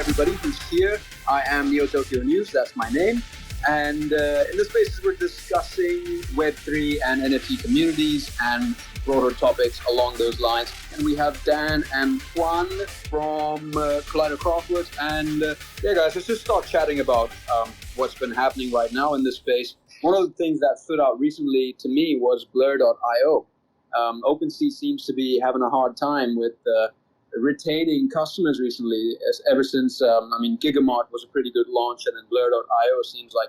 everybody who's here. I am Neo Tokyo News, that's my name. And in this space, we're discussing Web3 and NFT communities and broader topics along those lines. And we have Dan and Juan from Collider Craftworks. And yeah, guys, let's just start chatting about what's been happening right now in this space. One of the things that stood out recently to me was Blur.io. OpenSea seems to be having a hard time with retaining customers recently, ever since, Gigamart was a pretty good launch, and then Blur.io seems like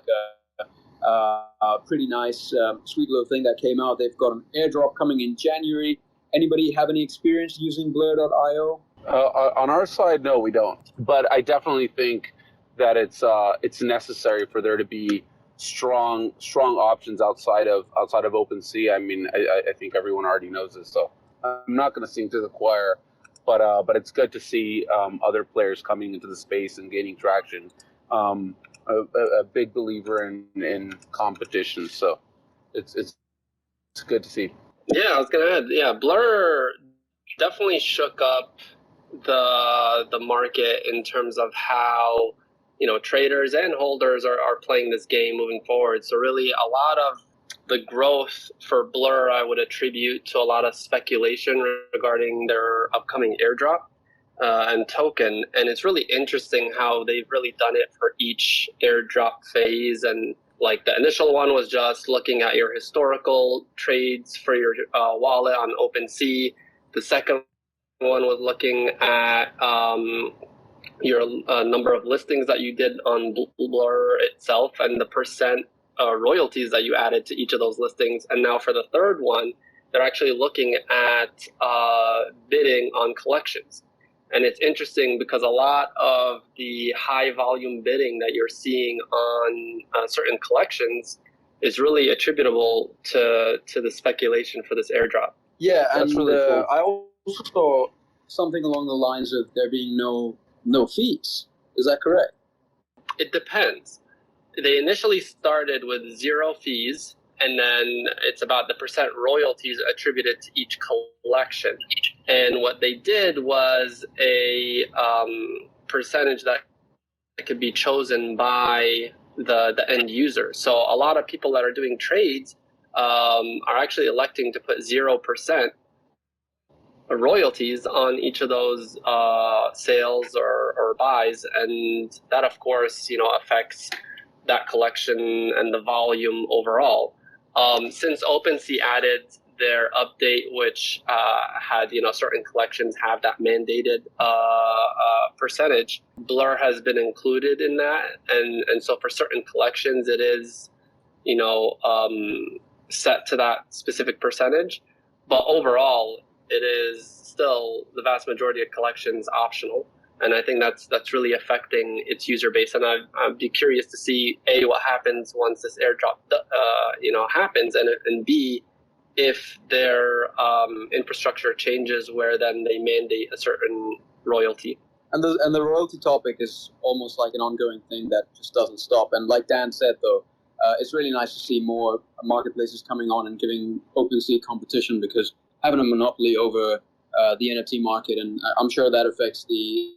a pretty nice, sweet little thing that came out. They've got an airdrop coming in January. Anybody have any experience using Blur.io? On our side, no, we don't. But I definitely think that it's necessary for there to be strong options outside of OpenSea. I mean, I think everyone already knows this, so I'm not going to sing to the choir. But it's good to see other players coming into the space and gaining traction. A big believer in competition, so it's good to see. Yeah, I was gonna add. Yeah, Blur definitely shook up the market in terms of how traders and holders are playing this game moving forward. So really, a lot of the growth for Blur I would attribute to a lot of speculation regarding their upcoming airdrop and token. And it's really interesting how they've really done it for each airdrop phase. And like the initial one was just looking at your historical trades for your wallet on OpenSea. The second one was looking at your number of listings that you did on Blur itself and the percent royalties that you added to each of those listings. And now for the third one, they're actually looking at bidding on collections. And it's interesting because a lot of the high volume bidding that you're seeing on certain collections is really attributable to the speculation for this airdrop. Yeah, that's and really cool. I also saw something along the lines of there being no fees. Is that correct? It depends. They initially started with 0 fees, and then it's about the percent royalties attributed to each collection. And what they did was a percentage that could be chosen by the end user. So a lot of people that are doing trades are actually electing to put 0% royalties on each of those sales or buys, and that of course affects that collection and the volume overall. Since OpenSea added their update, which had certain collections have that mandated percentage, Blur has been included in that, and so for certain collections it is set to that specific percentage, but overall it is still the vast majority of collections optional. And I think that's really affecting its user base. And I'd be curious to see A, what happens once this airdrop happens, and B, if their infrastructure changes where then they mandate a certain royalty. And the royalty topic is almost like an ongoing thing that just doesn't stop. And like Dan said, though, it's really nice to see more marketplaces coming on and giving OpenSea competition, because having a monopoly over the NFT market, and I'm sure that affects the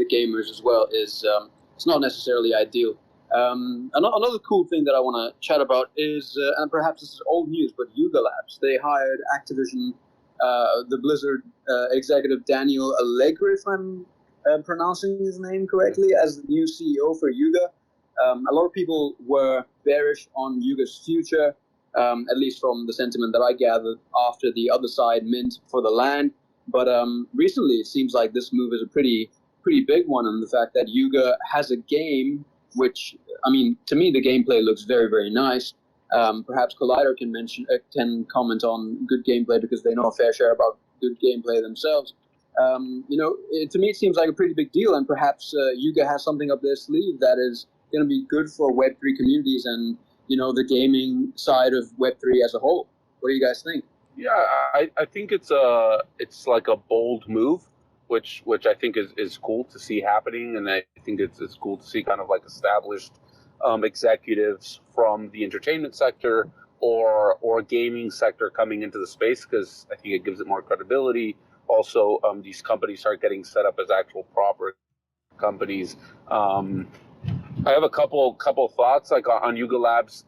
gamers as well, is it's not necessarily ideal. Another cool thing that I want to chat about is, and perhaps this is old news, but Yuga Labs. They hired Activision, the Blizzard executive Daniel Allegre, if I'm pronouncing his name correctly, as the new CEO for Yuga. A lot of people were bearish on Yuga's future, at least from the sentiment that I gathered after the other side mint for the land. But recently it seems like this move is a pretty big one, and the fact that Yuga has a game, which, to me, the gameplay looks very, very nice. Perhaps Collider can comment on good gameplay, because they know a fair share about good gameplay themselves. To me, it seems like a pretty big deal, and perhaps Yuga has something up their sleeve that is going to be good for Web3 communities and, the gaming side of Web3 as a whole. What do you guys think? Yeah, I think it's like a bold move, which I think is cool to see happening, and I think it's cool to see kind of like established executives from the entertainment sector or gaming sector coming into the space, because I think it gives it more credibility. Also, these companies start getting set up as actual proper companies. I have a couple thoughts like on Yuga Labs.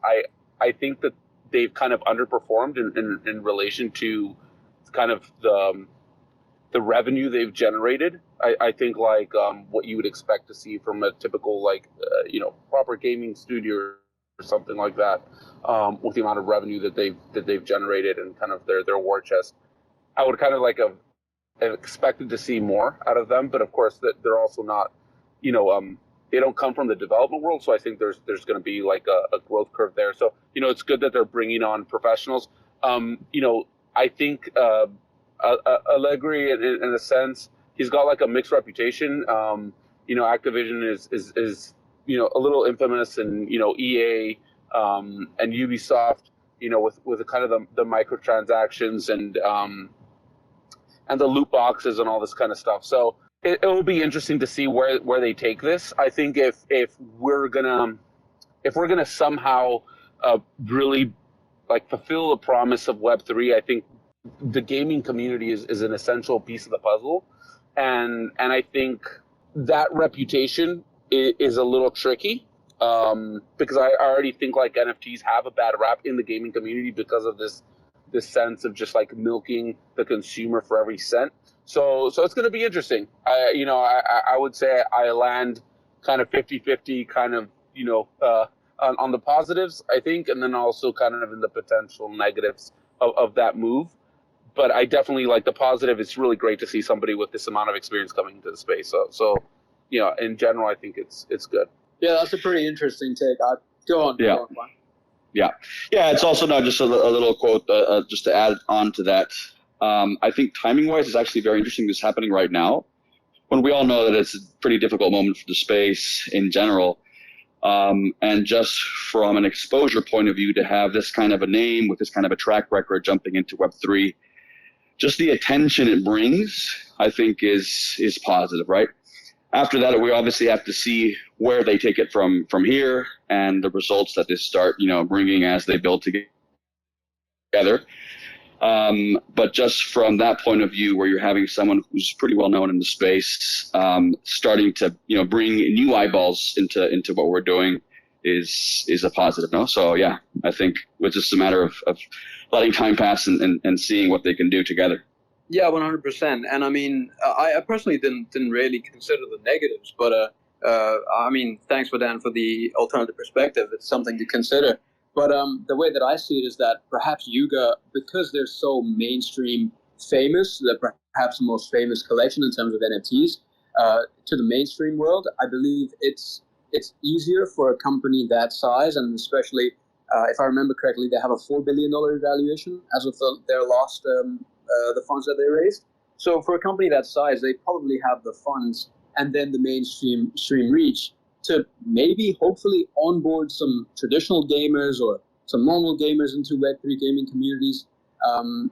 I think that they've kind of underperformed in relation to kind of the revenue they've generated. I think like what you would expect to see from a typical like proper gaming studio or something like that, with the amount of revenue that they've generated and kind of their war chest. I would kind of like have expected to see more out of them, but of course that they're also not, they don't come from the development world, so I think there's going to be like a growth curve there. So it's good that they're bringing on professionals. I think Allegri, in a sense, he's got like a mixed reputation. Activision is a little infamous, and EA and Ubisoft, with kind of the microtransactions and the loot boxes and all this kind of stuff. So it will be interesting to see where they take this. I think if we're gonna somehow really like fulfill the promise of Web3, I think the gaming community is an essential piece of the puzzle, and I think that reputation is a little tricky, because I already think like NFTs have a bad rap in the gaming community because of this sense of just like milking the consumer for every cent. So it's going to be interesting. I would say I land kind of 50-50 kind of, on the positives, I think, and then also kind of in the potential negatives of that move. But I definitely like the positive. It's really great to see somebody with this amount of experience coming into the space. So in general, I think it's good. Yeah, that's a pretty interesting take. Go on. Yeah. It's also not just a little quote, just to add on to that. I think timing-wise, it's actually very interesting. This is happening right now, when we all know that it's a pretty difficult moment for the space in general. And just from an exposure point of view, to have this kind of a name with this kind of a track record jumping into Web3, just the attention it brings, I think is positive, right? After that, we obviously have to see where they take it from here and the results that they start, bringing as they build together. But just from that point of view, where you're having someone who's pretty well known in the space, starting to, bring new eyeballs into what we're doing is a positive, no? So yeah, I think it's just a matter of letting time pass and seeing what they can do together. Yeah, 100%. And I mean, I personally didn't really consider the negatives, but thanks for Dan for the alternative perspective. It's something to consider. But the way that I see it is that perhaps Yuga, because they're so mainstream famous, they're perhaps the most famous collection in terms of NFTs to the mainstream world, I believe it's easier for a company that size, and especially if I remember correctly, they have a $4 billion valuation as of their last the funds that they raised. So for a company that size, they probably have the funds and then the mainstream reach to maybe hopefully onboard some traditional gamers or some normal gamers into Web3 gaming communities.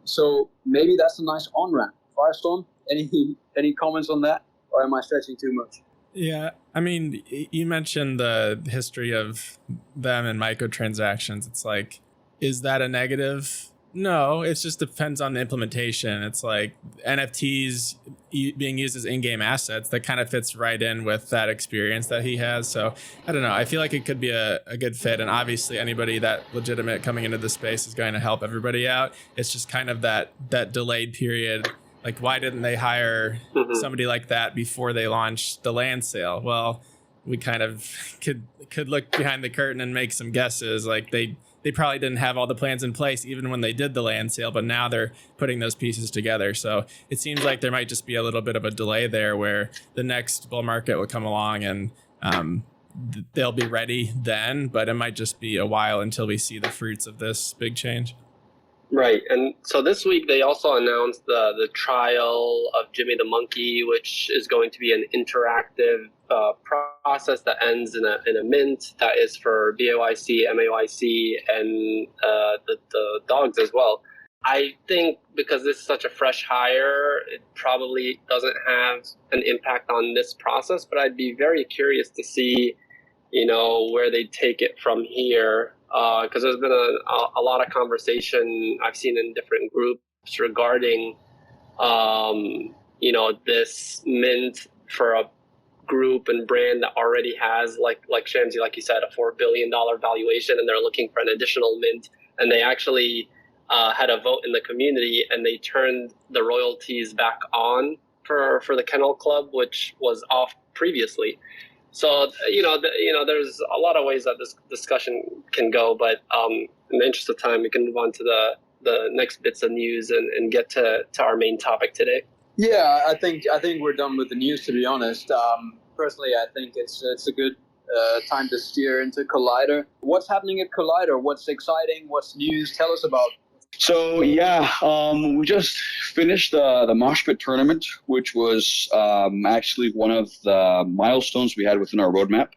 So maybe that's a nice on-ramp. Firestorm, any comments on that? Or am I stretching too much? Yeah, I mean, you mentioned the history of them and microtransactions. It's like, is that a negative? No, it just depends on the implementation. It's like NFTs being used as in-game assets. That kind of fits right in with that experience that he has. So I don't know. I feel like it could be a good fit. And obviously anybody that legitimate coming into the space is going to help everybody out. It's just kind of that delayed period. Like, why didn't they hire somebody like that before they launched the land sale? Well, we kind of could look behind the curtain and make some guesses. Like they probably didn't have all the plans in place even when they did the land sale, but now they're putting those pieces together. So it seems like there might just be a little bit of a delay there where the next bull market will come along and they'll be ready then, but it might just be a while until we see the fruits of this big change. Right, and so this week they also announced the trial of Jimmy the Monkey, which is going to be an interactive process that ends in a mint that is for BAYC, MAYC, and the dogs as well. I think because this is such a fresh hire, it probably doesn't have an impact on this process, but I'd be very curious to see, where they take it from here. Because there's been a lot of conversation I've seen in different groups regarding, this mint for a group and brand that already has, like Shamsi, like you said, a $4 billion valuation, and they're looking for an additional mint, and they actually had a vote in the community, and they turned the royalties back on for the Kennel Club, which was off previously. So there's a lot of ways that this discussion can go, but in the interest of time, we can move on to the next bits of news and get to our main topic today. Yeah, I think we're done with the news, to be honest. Personally, I think it's a good time to steer into Collider. What's happening at Collider? What's exciting? What's news? Tell us about. So we just finished the Moshpit tournament, which was actually one of the milestones we had within our roadmap.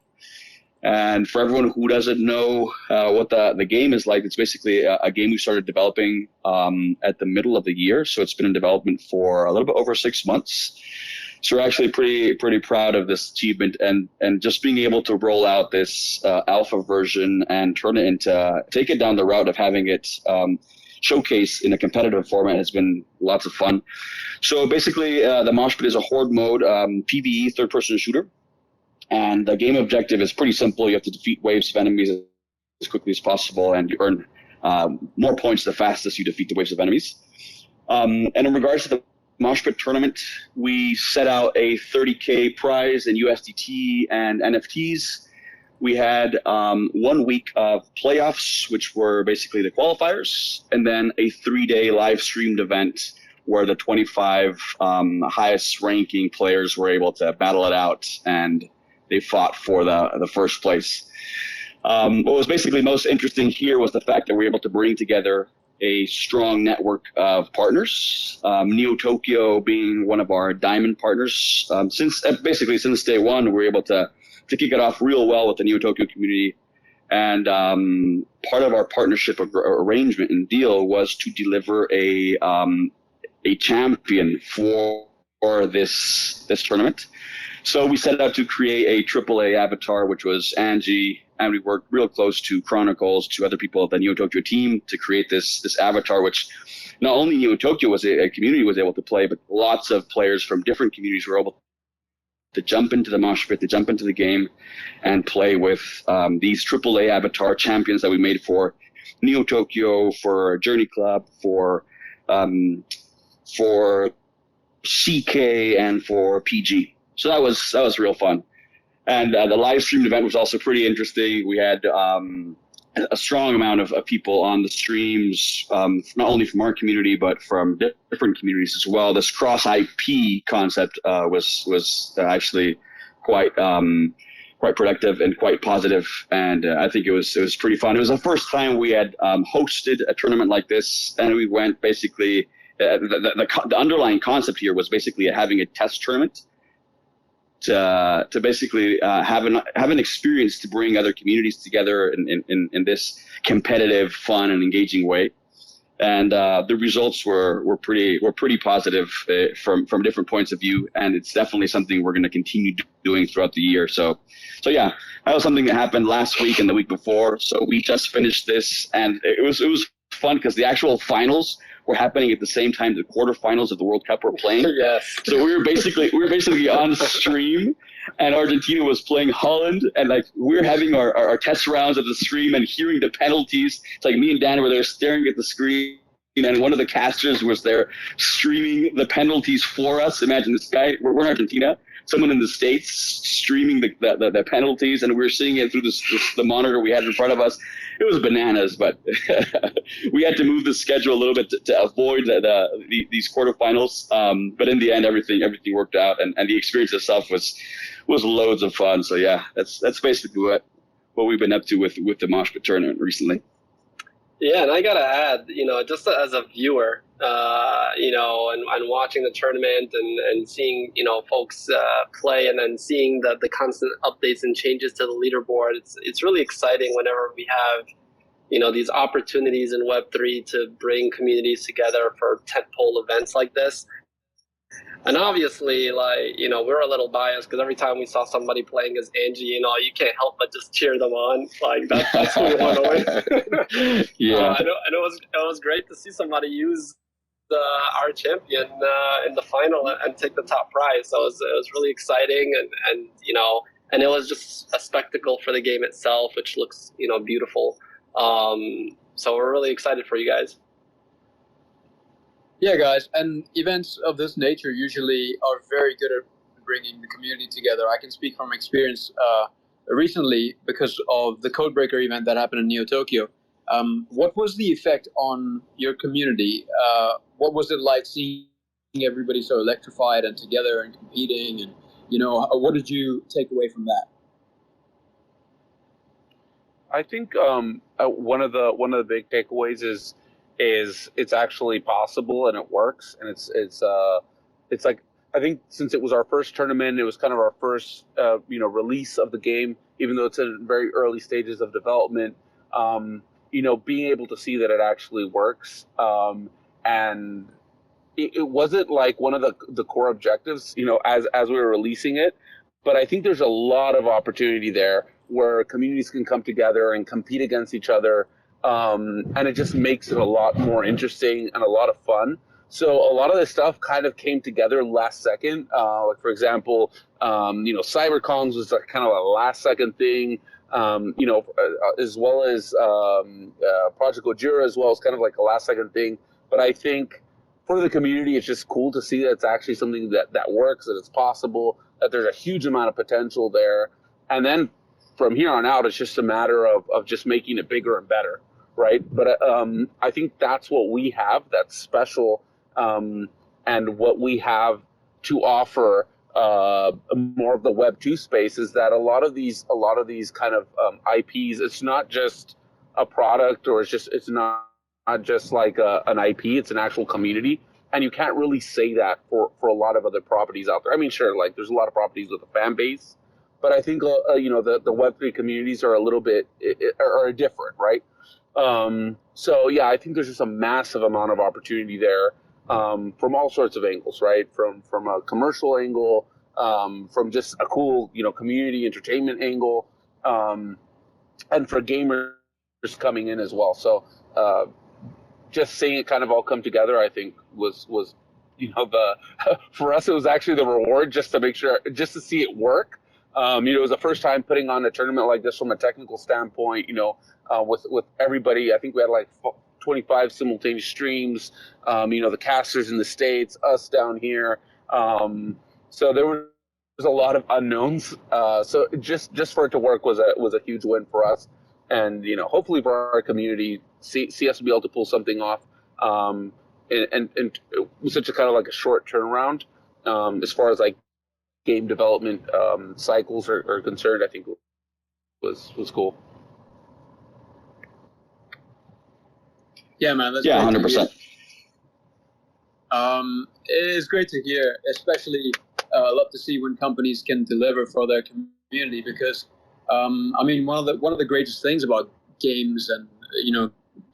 And for everyone who doesn't know what the game is like, it's basically a game we started developing at the middle of the year. So it's been in development for a little bit over 6 months. So we're actually pretty proud of this achievement, and just being able to roll out this alpha version and turn it into, take it down the route of having it showcase in a competitive format has been lots of fun. So basically, the Moshpit is a horde mode PvE third-person shooter. And the game objective is pretty simple. You have to defeat waves of enemies as quickly as possible, and you earn more points the fastest you defeat the waves of enemies. And in regards to the Moshpit tournament, we set out a 30K prize in USDT and NFTs. We had 1 week of playoffs, which were basically the qualifiers, and then a 3-day live streamed event where the 25 highest ranking players were able to battle it out, and they fought for the first place. What was basically most interesting here was the fact that we were able to bring together a strong network of partners, Neo Tokyo being one of our diamond partners. Since day one, we were able to kick it off real well with the Neo Tokyo community. And part of our partnership arrangement and deal was to deliver a champion for this tournament. So we set out to create a AAA avatar, which was Angie, and we worked real close to Chronicles, to other people at the Neo Tokyo team to create this avatar, which not only Neo Tokyo was a community was able to play, but lots of players from different communities were able to jump into the Moshpit, to jump into the game and play with these AAA avatar champions that we made for Neo Tokyo, for Journey Club, for CK, and for PG. So that was real fun. And the live streamed event was also pretty interesting. We had a strong amount of people on the streams, not only from our community, but from different communities as well. This cross IP concept was actually quite productive and quite positive. And I think it was pretty fun. It was the first time we had hosted a tournament like this, and we went basically, the underlying concept here was basically having a test tournament to basically have an experience to bring other communities together in this competitive, fun, and engaging way. And the results were pretty positive from different points of view, and it's definitely something we're going to continue doing throughout the year. So yeah, that was something that happened last week and the week before. So we just finished this, and it was fun because the actual finals were happening at the same time the quarterfinals of the World Cup were playing. Yes. So we were basically on stream, and Argentina was playing Holland, and like we were having our test rounds of the stream and hearing the penalties. It's like me and Dan were there staring at the screen, and one of the casters was there streaming the penalties for us. Imagine this guy, we're in Argentina, someone in the States streaming the penalties, and we were seeing it through the monitor we had in front of us. It was bananas, but we had to move the schedule a little bit to avoid these quarterfinals. But in the end, everything worked out, and the experience itself was loads of fun. So yeah, that's basically what we've been up to with the Moshpit tournament recently. Yeah, and I gotta add, just as a viewer, and watching the tournament and seeing, folks play, and then seeing the constant updates and changes to the leaderboard, it's really exciting whenever we have, these opportunities in Web3 to bring communities together for tentpole events like this. And obviously, we're a little biased because every time we saw somebody playing as Angie, you can't help but just cheer them on. Like that's who we want to win. Yeah. And it was great to see somebody use our champion in the final and take the top prize. So it was really exciting, and and it was just a spectacle for the game itself, which looks beautiful. So we're really excited for you guys. Yeah, guys, and events of this nature usually are very good at bringing the community together. I can speak from experience recently because of the Codebreaker event that happened in Neo Tokyo. What was the effect on your community? What was it like seeing everybody so electrified and together and competing? And what did you take away from that? I think one of the big takeaways is it's actually possible and it works, and it's like, I think since it was our first tournament, it was kind of our first release of the game, even though it's in very early stages of development. Being able to see that it actually works, and it wasn't like one of the core objectives, as we were releasing it, but I think there's a lot of opportunity there where communities can come together and compete against each other, and it just makes it a lot more interesting and a lot of fun. So a lot of this stuff kind of came together last second. Like for example, CyberCons was like kind of a last second thing. As well as Project Gojira as well as kind of like a last second thing. But I think for the community, it's just cool to see that it's actually something that works, that it's possible, that there's a huge amount of potential there. And then from here on out, it's just a matter of just making it bigger and better, right? But I think that's what we have that's special, and what we have to offer more of the Web2 space is that a lot of these kind of IPs, it's not just a product, or it's not just like an IP, it's an actual community. And you can't really say that for a lot of other properties out there. I mean, sure, like there's a lot of properties with a fan base, but I think the Web3 communities are a little bit are different, right? So yeah, I think there's just a massive amount of opportunity there, from all sorts of angles, right? From a commercial angle, from just a cool community entertainment angle, and for gamers coming in as well. So just seeing it kind of all come together, I think was for us, it was actually the reward, just to make sure, just to see it work. It was the first time putting on a tournament like this from a technical standpoint, with everybody. I think we had like 25 simultaneous streams, the casters in the States, us down here. So there was a lot of unknowns. So just for it to work was a huge win for us. And, hopefully for our community, see us be able to pull something off, and with such a kind of like a short turnaround, as far as like game development cycles are concerned. I think was cool. Yeah, man. That's 100%. It is great to hear, especially love to see when companies can deliver for their community, because one of the greatest things about games and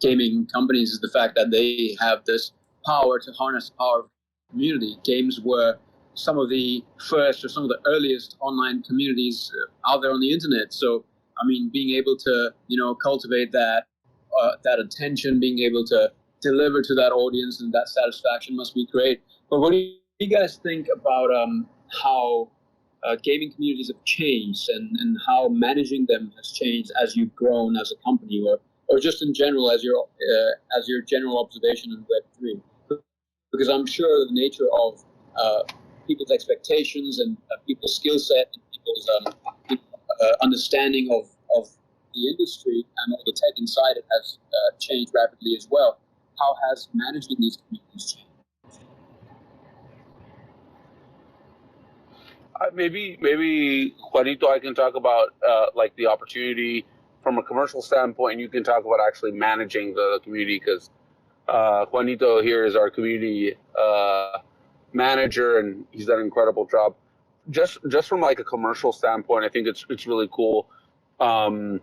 gaming companies is the fact that they have this power to harness the power of community. Games were some of the first or some of the earliest online communities out there on the internet. So being able to cultivate that attention, being able to deliver to that audience and that satisfaction must be great. But what do you guys think about how gaming communities have changed, and how managing them has changed as you've grown as a company, or just in general as your general observation in Web3? Because I'm sure the nature of people's expectations and people's skill set and people's understanding of the industry and all the tech inside it has changed rapidly as well. How has managing these communities changed? Maybe Juanito, I can talk about like the opportunity from a commercial standpoint, and you can talk about actually managing the community, because Juanito here is our community manager, and he's done an incredible job. Just from like a commercial standpoint, I think it's really cool. I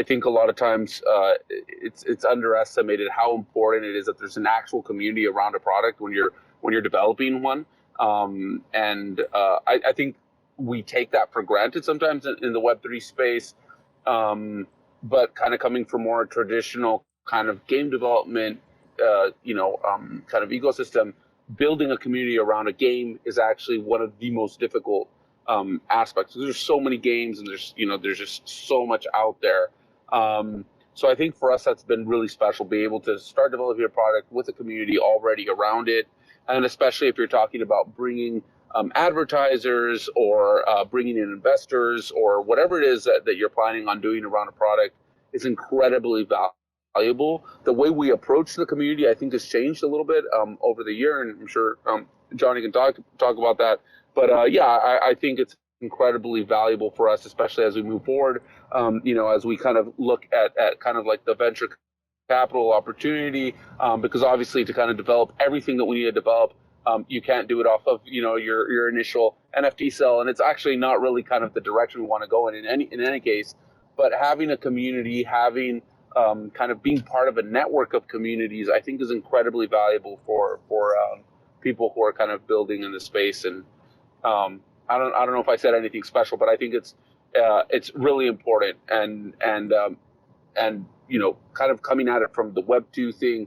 think a lot of times it's underestimated how important it is that there's an actual community around a product when you're developing one. I think we take that for granted sometimes in the Web3 space, but kind of coming from more traditional kind of game development, kind of ecosystem, building a community around a game is actually one of the most difficult aspects. There's so many games, and there's just so much out there. So I think for us, that's been really special, be able to start developing a product with a community already around it. And especially if you're talking about bringing advertisers or bringing in investors or whatever it is that you're planning on doing around a product is incredibly valuable. The way we approach the community, I think, has changed a little bit over the year, and I'm sure Johnny can talk about that. But I think it's incredibly valuable for us, especially as we move forward. As we kind of look at kind of like the venture capital opportunity, because obviously to kind of develop everything that we need to develop, you can't do it off of your initial NFT sell, and it's actually not really kind of the direction we want to go in any case. But having a community, having kind of being part of a network of communities, I think is incredibly valuable for people who are kind of building in the space. And I don't know if I said anything special, but I think it's really important, and kind of coming at it from the Web2 thing,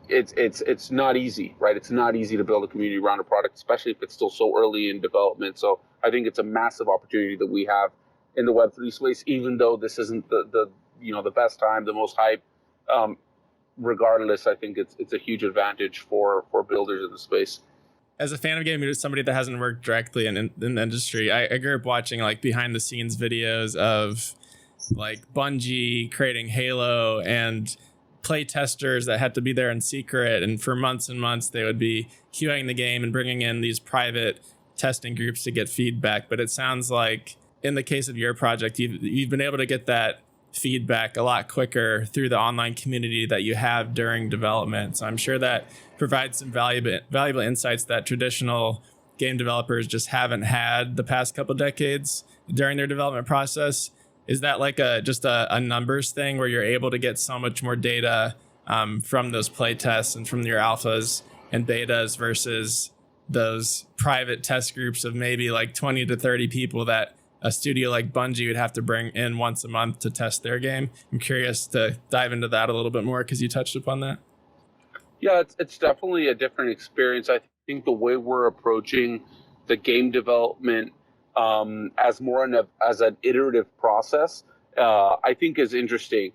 it's not easy, right? It's not easy to build a community around a product, especially if it's still so early in development. So I think it's a massive opportunity that we have in the Web3 space, even though this isn't the best time, the most hype. Regardless, I think it's a huge advantage for builders in the space. As a fan of gaming, as somebody that hasn't worked directly in the industry, I grew up watching like behind the scenes videos of like Bungie creating Halo and play testers that had to be there in secret, and for months and months they would be queuing the game and bringing in these private testing groups to get feedback. But it sounds like in the case of your project, you've been able to get that feedback a lot quicker through the online community that you have during development. So I'm sure that provides some valuable insights that traditional game developers just haven't had the past couple decades during their development process. Is that like just a numbers thing where you're able to get so much more data from those play tests and from your alphas and betas versus those private test groups of maybe like 20 to 30 people that a studio like Bungie would have to bring in once a month to test their game? I'm curious to dive into that a little bit more because you touched upon that. Yeah, it's definitely a different experience. I think the way we're approaching the game development as an iterative process, I think is interesting.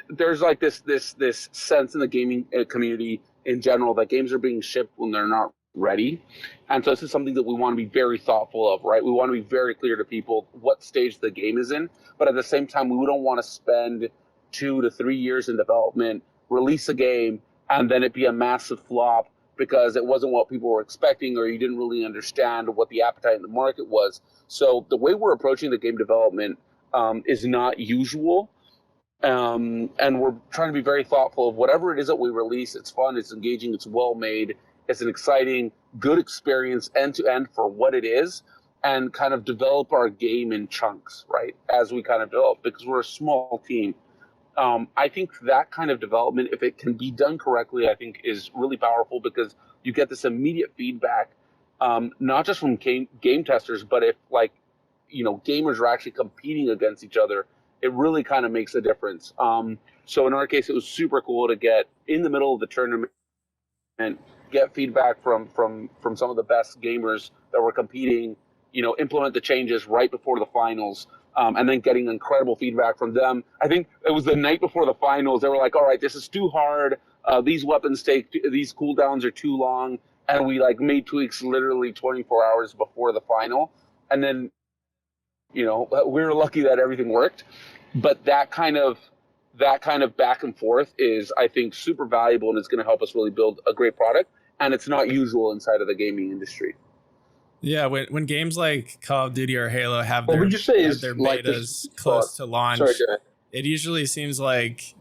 There's like this sense in the gaming community in general that games are being shipped when they're not ready. And so this is something that we want to be very thoughtful of, right? We want to be very clear to people what stage the game is in, but at the same time, we don't want to spend 2 to 3 years in development, release a game, and then it be a massive flop because it wasn't what people were expecting, or you didn't really understand what the appetite in the market was. So the way we're approaching the game development is not usual. And we're trying to be very thoughtful of whatever it is that we release. It's fun, it's engaging, it's well made. It's an exciting, good experience end to end for what it is, and kind of develop our game in chunks, right? As we kind of develop, because we're a small team. I think that kind of development, if it can be done correctly, I think is really powerful because you get this immediate feedback, not just from game testers, but if gamers are actually competing against each other, it really kind of makes a difference. So in our case, it was super cool to get in the middle of the tournament and get feedback from some of the best gamers that were competing, implement the changes right before the finals, and then getting incredible feedback from them. I think it was the night before the finals. They were like, all right, this is too hard. These weapons these cooldowns are too long. And we made tweaks literally 24 hours before the final. And then, we were lucky that everything worked. But that kind of back and forth is, I think, super valuable, and it's going to help us really build a great product. And it's not usual inside of the gaming industry. Yeah, when games like Call of Duty or Halo have What would you say is their like betas close to launch, Sorry, go ahead. it usually seems like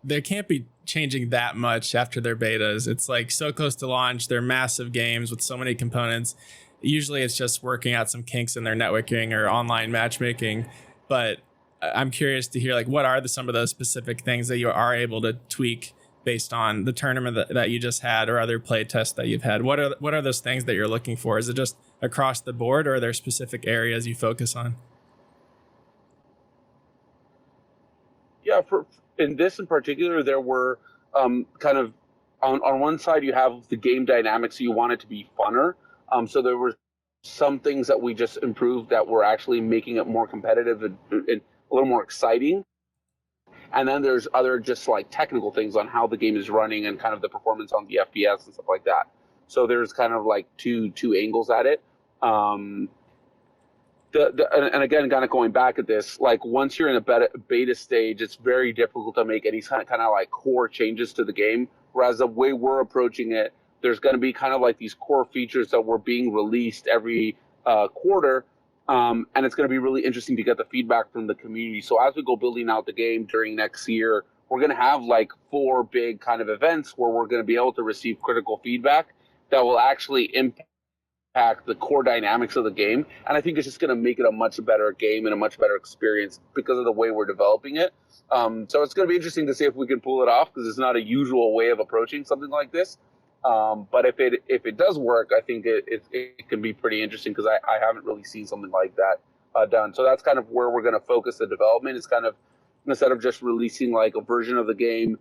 they can't be changing that much after their betas. It's like so close to launch. They're massive games with so many components. Usually it's just working out some kinks in their networking or online matchmaking. But I'm curious to hear what are some of those specific things that you are able to tweak based on the tournament that you just had or other play tests that you've had. What are those things that you're looking for? Is it just across the board, or are there specific areas you focus on? Yeah, in this in particular, there were kind of on one side you have the game dynamics, so you want it to be funner. So there were some things that we just improved that were actually making it more competitive and a little more exciting. And then there's other just like technical things on how the game is running and kind of the performance on the FPS and stuff like that. So there's kind of like two angles at it. And again, kind of going back at this, like once you're in a beta stage, it's very difficult to make any kind of like core changes to the game. Whereas the way we're approaching it, there's going to be kind of like these core features that were being released every quarter. And it's going to be really interesting to get the feedback from the community. So as we go building out the game during next year, we're going to have like 4 big kind of events where we're going to be able to receive critical feedback that will actually impact the core dynamics of the game. And I think it's just going to make it a much better game and a much better experience because of the way we're developing it. So it's going to be interesting to see if we can pull it off, because it's not a usual way of approaching something like this. But if it does work, I think it can be pretty interesting, because I haven't really seen something like that done. So that's kind of where we're going to focus the development. It's kind of, instead of just releasing like a version of the game,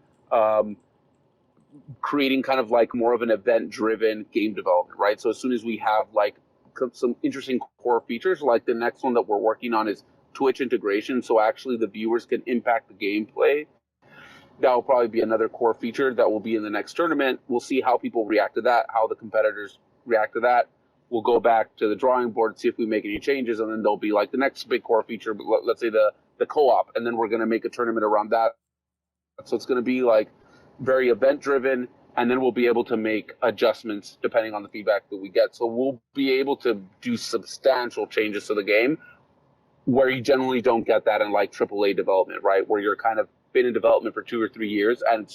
creating kind of like more of an event-driven game development, right? So as soon as we have like some interesting core features, like the next one that we're working on is Twitch integration, so actually the viewers can impact the gameplay. That will probably be another core feature that will be in the next tournament. We'll see how people react to that, how the competitors react to that. We'll go back to the drawing board, see if we make any changes, and then there'll be like the next big core feature, let's say the co-op, and then we're going to make a tournament around that. So it's going to be like very event driven, and then we'll be able to make adjustments depending on the feedback that we get. So we'll be able to do substantial changes to the game, where you generally don't get that in like AAA development, right? Where you're kind of been in development for 2 or 3 years, and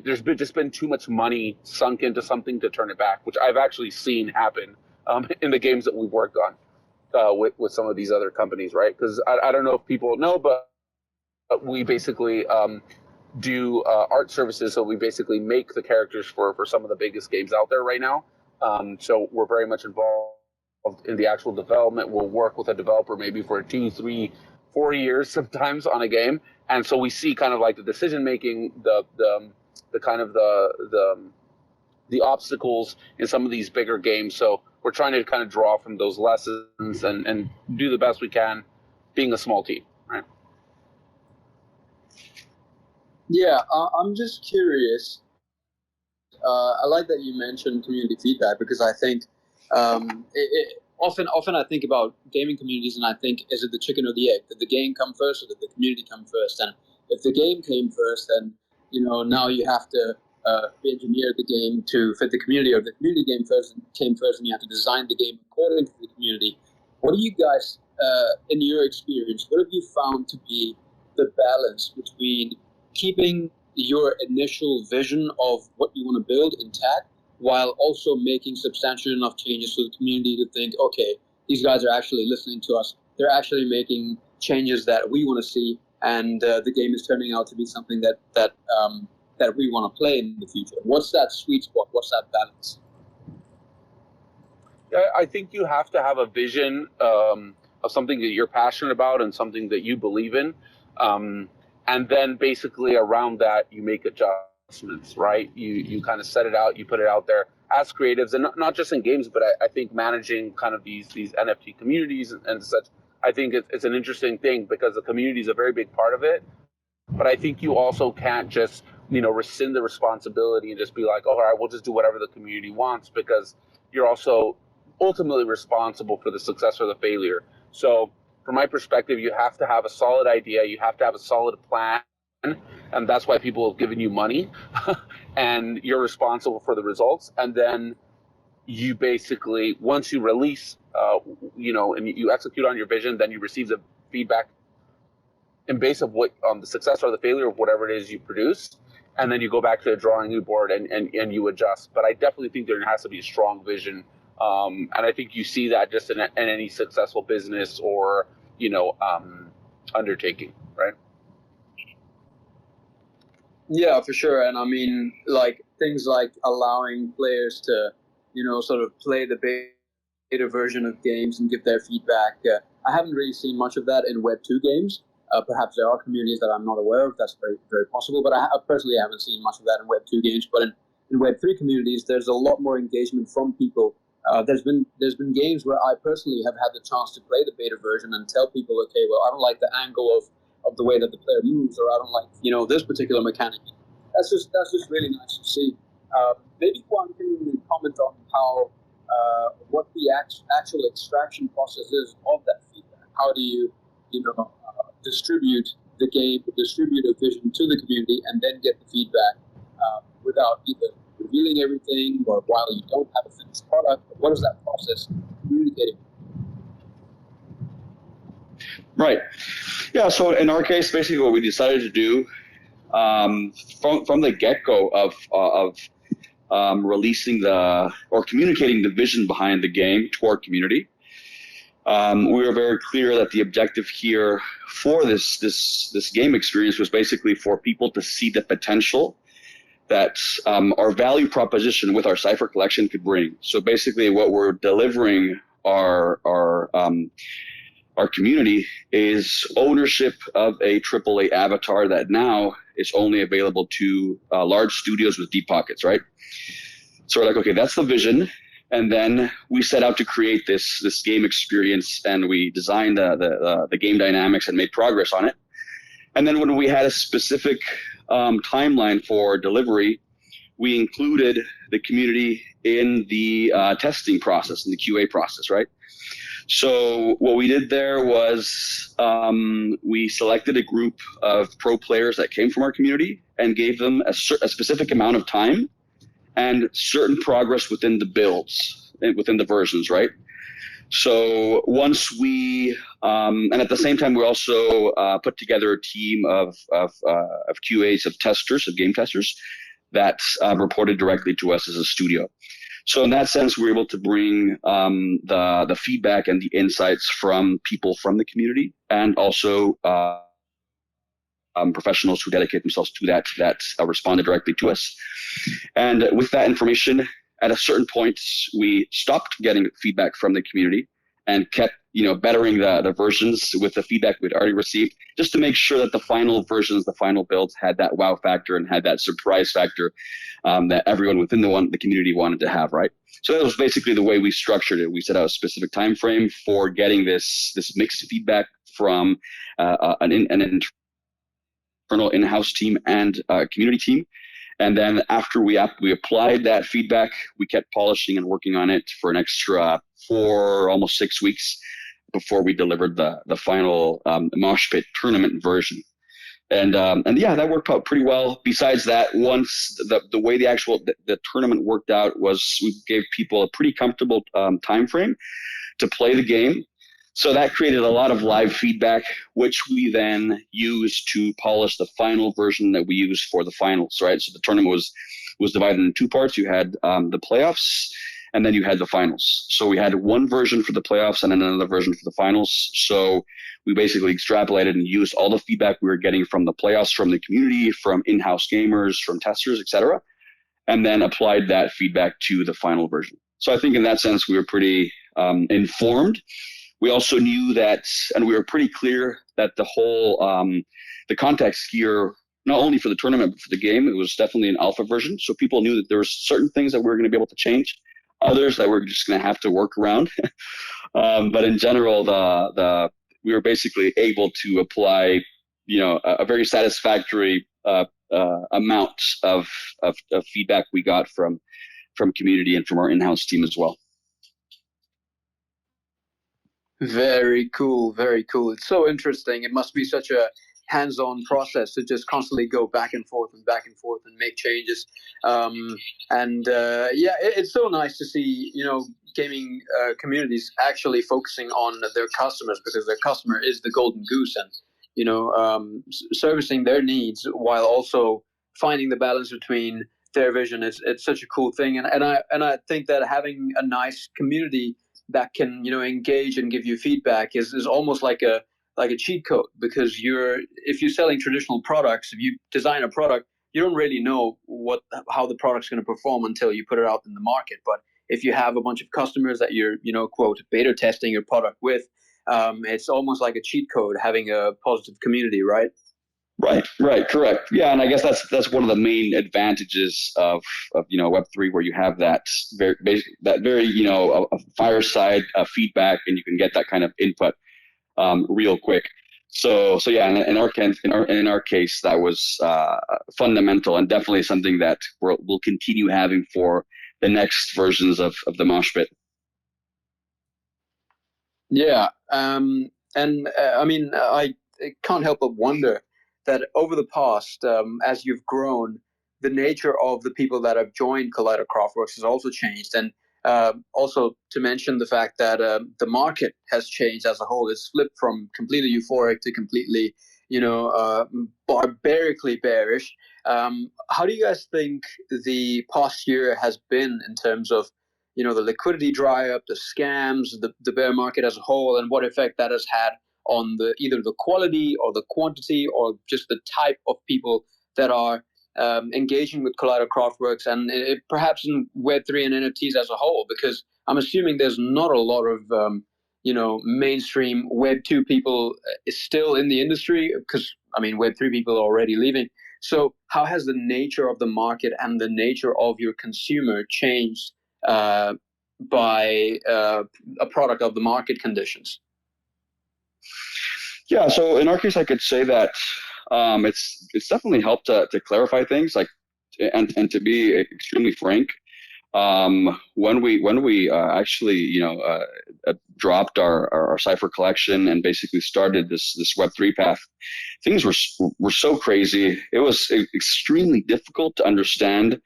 there's just been too much money sunk into something to turn it back, which I've actually seen happen in the games that we've worked on with some of these other companies, right? Because I don't know if people know, but we basically do art services. So we basically make the characters for some of the biggest games out there right now. So we're very much involved in the actual development. We'll work with a developer maybe for 2, 3, 4 years sometimes on a game. And so we see kind of like the decision making, the kind of the obstacles in some of these bigger games. So we're trying to kind of draw from those lessons and do the best we can, being a small team, right? Yeah, I'm just curious. I like that you mentioned community feedback, because I think often I think about gaming communities and I think, is it the chicken or the egg? Did the game come first or did the community come first? And if the game came first, then now you have to engineer the game to fit the community, or the community came first, and you have to design the game according to the community. What do you guys, in your experience, what have you found to be the balance between keeping your initial vision of what you want to build intact, while also making substantial enough changes to the community to think, okay, these guys are actually listening to us. They're actually making changes that we want to see, and the game is turning out to be something that we want to play in the future. What's that sweet spot? What's that balance? I think you have to have a vision of something that you're passionate about and something that you believe in. And then basically around that, you make adjustments, right? You kind of set it out, you put it out there as creatives, and not just in games, but I think managing kind of these NFT communities and such. I think it's an interesting thing, because the community is a very big part of it. But I think you also can't just, rescind the responsibility and just be like, all right, we'll just do whatever the community wants, because you're also ultimately responsible for the success or the failure. So from my perspective, you have to have a solid idea. You have to have a solid plan. And that's why people have given you money. And you're responsible for the results. And then you basically, once you release, and you execute on your vision, then you receive the feedback in base of on the success or the failure of whatever it is you produce. And then you go back to the drawing board and you adjust. But I definitely think there has to be a strong vision. And I think you see that just in any successful business or, undertaking, right? Yeah, for sure. And I mean, like things like allowing players to, sort of play the beta version of games and give their feedback. I haven't really seen much of that in Web 2 games. Perhaps there are communities that I'm not aware of. That's very, very possible. But I personally haven't seen much of that in Web2 games. But in Web3 communities, there's a lot more engagement from people. There's been games where I personally have had the chance to play the beta version and tell people, okay, well, I don't like the angle of the way that the player moves, or I don't like this particular mechanic. That's just really nice to see. Maybe one can comment on how what the actual extraction process is of that feedback. How do you distribute the game, distribute a vision to the community, and then get the feedback without either revealing everything or while you don't have a finished product? What is that process communicating? Right. Yeah. So in our case, basically, what we decided to do from the get-go of releasing or communicating the vision behind the game to our community, we were very clear that the objective here for this game experience was basically for people to see the potential that our value proposition with our Cypher collection could bring. So basically, what we're delivering our community is ownership of a AAA avatar that now is only available to large studios with deep pockets, right? So we're like, okay, that's the vision. And then we set out to create this game experience, and we designed the game dynamics and made progress on it. And then when we had a specific timeline for delivery, we included the community in the testing process, in the QA process, right? So what we did there was we selected a group of pro players that came from our community and gave them a specific amount of time and certain progress within the builds, within the versions, right? So once we, and at the same time, we also put together a team of QAs, of testers, of game testers that reported directly to us as a studio. So in that sense, we were able to bring the feedback and the insights from people from the community, and also professionals who dedicate themselves to that responded directly to us. And with that information, at a certain point, we stopped getting feedback from the community and kept, bettering the versions with the feedback we'd already received, just to make sure that the final versions, the final builds, had that wow factor and had that surprise factor that everyone within the community wanted to have, right? So that was basically the way we structured it. We set out a specific time frame for getting this mixed feedback from an internal in-house team and community team. And then after we applied that feedback, we kept polishing and working on it for an extra 4, almost 6 weeks before we delivered the final Moshpit tournament version. And yeah, that worked out pretty well. Besides that, once the way the tournament worked out was we gave people a pretty comfortable time frame to play the game. So that created a lot of live feedback, which we then used to polish the final version that we used for the finals, right? So the tournament was divided into 2 parts. You had the playoffs, and then you had the finals. So we had one version for the playoffs and then another version for the finals. So we basically extrapolated and used all the feedback we were getting from the playoffs, from the community, from in-house gamers, from testers, etc., and then applied that feedback to the final version. So I think in that sense, we were pretty informed. We also knew that, and we were pretty clear that the whole, the context here, not only for the tournament, but for the game, it was definitely an alpha version. So people knew that there were certain things that we were going to be able to change, others that we're just going to have to work around. But in general, we were basically able to apply, a very satisfactory amount of feedback we got from community and from our in-house team as well. Very cool, very cool. It's so interesting. It must be such a hands-on process to just constantly go back and forth and make changes. It's so nice to see, gaming communities actually focusing on their customers, because their customer is the golden goose, and servicing their needs while also finding the balance between their vision. It's such a cool thing, and I think that having a nice community that can engage and give you feedback is almost like a cheat code, because if you're selling traditional products, if you design a product, you don't really know how the product's going to perform until you put it out in the market. But if you have a bunch of customers that you're quote beta testing your product with, it's almost like a cheat code having a positive community, right? Right, correct. Yeah, and I guess that's one of the main advantages of Web3, where you have that very fireside feedback, and you can get that kind of input real quick. So yeah, in our case, that was fundamental, and definitely something that we'll continue having for the next versions of the Moshpit. Yeah, and I mean, I can't help but wonder that over the past, as you've grown, the nature of the people that have joined Collider Craftworks has also changed, and also to mention the fact that the market has changed as a whole. It's flipped from completely euphoric to completely, barbarically bearish. How do you guys think the past year has been in terms of the liquidity dry up, the scams, the bear market as a whole, and what effect that has had on either the quality or the quantity or just the type of people that are engaging with Collider Craftworks, and perhaps in Web3 and NFTs as a whole? Because I'm assuming there's not a lot of mainstream Web2 people still in the industry, because I mean Web3 people are already leaving. So how has the nature of the market and the nature of your consumer changed by a product of the market conditions? Yeah, so in our case, I could say that it's definitely helped to clarify things, and to be extremely frank. When we actually dropped our Cypher collection and basically started this Web3 path, things were so crazy. It was extremely difficult to understand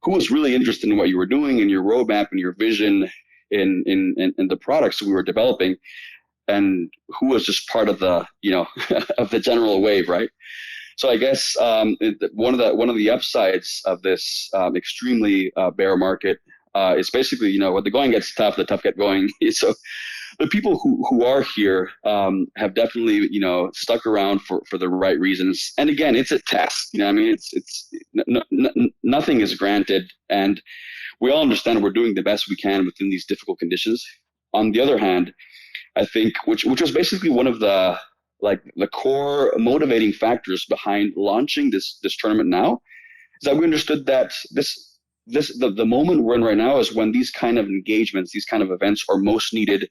who was really interested in what you were doing and your roadmap and your vision in the products we were developing, and who was just part of the of the general wave, right? So I guess one of the upsides of this extremely bear market is basically when the going gets tough, the tough get going. So the people who are here have definitely stuck around for the right reasons. And again, it's a test. I mean, it's nothing is granted, and we all understand we're doing the best we can within these difficult conditions. On the other hand, I think which was basically one of the core motivating factors behind launching this tournament now, is that we understood that the moment we're in right now is when these kind of engagements, these kind of events are most needed